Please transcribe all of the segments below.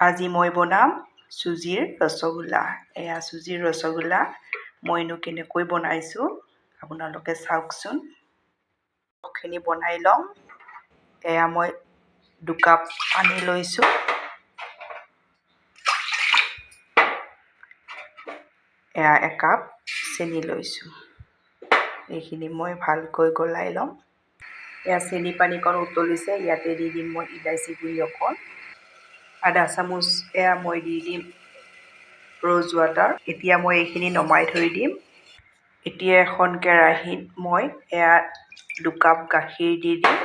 আজি মই বনাম চুজিৰ ৰসগোল্লা। এয়া চুজিৰ ৰসগোল্লা মইনো কেনেকৈ বনাইছোঁ আপোনালোকে চাওকচোন। খিনি বনাই ল'ম। এয়া মই 2 কাপ পানী লৈছোঁ। এয়া 1 কাপ চেনি লৈছোঁ। এইখিনি মই ভালকৈ গলাই ল'ম। এয়া চেনি পানীকণ উতলিছে, ইয়াতে দি দিম মই ইলাচি গুড়ি অকণ, আধা চামুচ এয়া মই দি দিম ৰ'জ ৱাটাৰ। এতিয়া মই এইখিনি নমাই থৈ দিম। এতিয়া এখন কেৰাহীত মই এয়া 2 কাপ গাখীৰ দি দিম।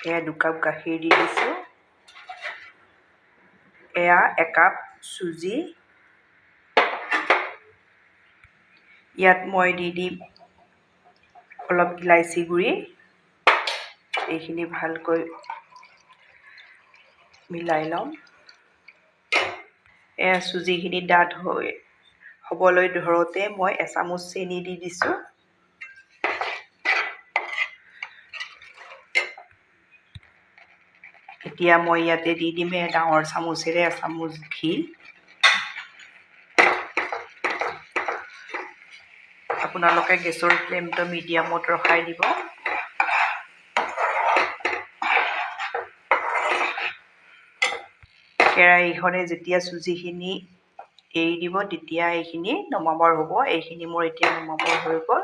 এয়া 2 কাপ গাখীৰ দি দিছোঁ। এয়া 1 কাপ চুজি। ইয়াত মই দি দিম অলপ ইলাচি গুড়ি। এইখিনি ভালকৈ মিলাই ল'ম। এয়া চুজিখিনি ডাঠ হ'বলৈ ধৰোঁতে মই এচামুচ চেনি দি দিছোঁ। এতিয়া মই ইয়াতে দি দিম ডাঙৰ চামুচেৰে এচামুচ ঘি। আপোনালোকে গেছৰ ফ্লেমটো মিডিয়ামত ৰখাই দিব। কেৰাহীখনে যেতিয়া চুজিখিনি এৰি দিব তেতিয়া এইখিনি নমাবৰ হ'ব। এইখিনি মোৰ এতিয়া নমাবৰ হৈ গ'ল।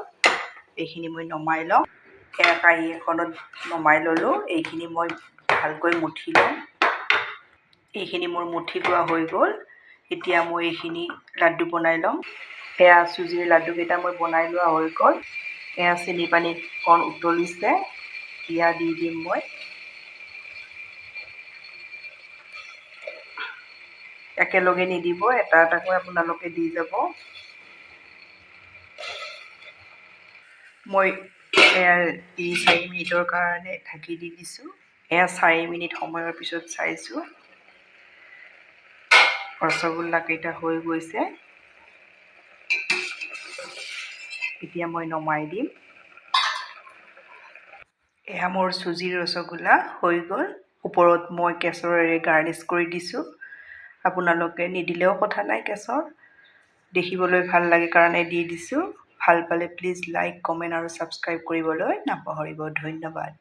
এইখিনি মই নমাই ল'ম। কাঁহী এখনত নমাই ল'লোঁ। এইখিনি মই ভালকৈ মুঠি ল'ম। এইখিনি মোৰ মুঠি লোৱা হৈ গ'ল। এতিয়া মই এইখিনি লাড্ডু বনাই ল'ম। এয়া চুজিৰ লাড্ডুকেইটা মই বনাই লোৱা হৈ গ'ল। এয়া চেনি পানীকণ উতলিছে, এতিয়া দি দিম মই। একেলগে নিদিব, এটা এটাকৈ আপোনালোকে দি যাব। মই এয়া 3-4 মিনিটৰ কাৰণে ঢাকি দি দিছোঁ। এয়া 4 মিনিট সময়ৰ পিছত চাইছোঁ, ৰসগোল্লাকেইটা হৈ গৈছে। এতিয়া মই নমাই দিম। এয়া মোৰ চুজিৰ ৰসগোল্লা হৈ গ'ল। ওপৰত মই কেশৰেৰে গাৰ্নিছ কৰি দিছোঁ। আপোনালোকে নিদিলেও কথা নাই, কেশৰ দেখিবলৈ ভাল লাগে কাৰণে দি দিছোঁ। ভাল পালে প্লিজ লাইক, কমেণ্ট আৰু ছাবস্ক্ৰাইব কৰিবলৈ নাপাহৰিব। ধন্যবাদ।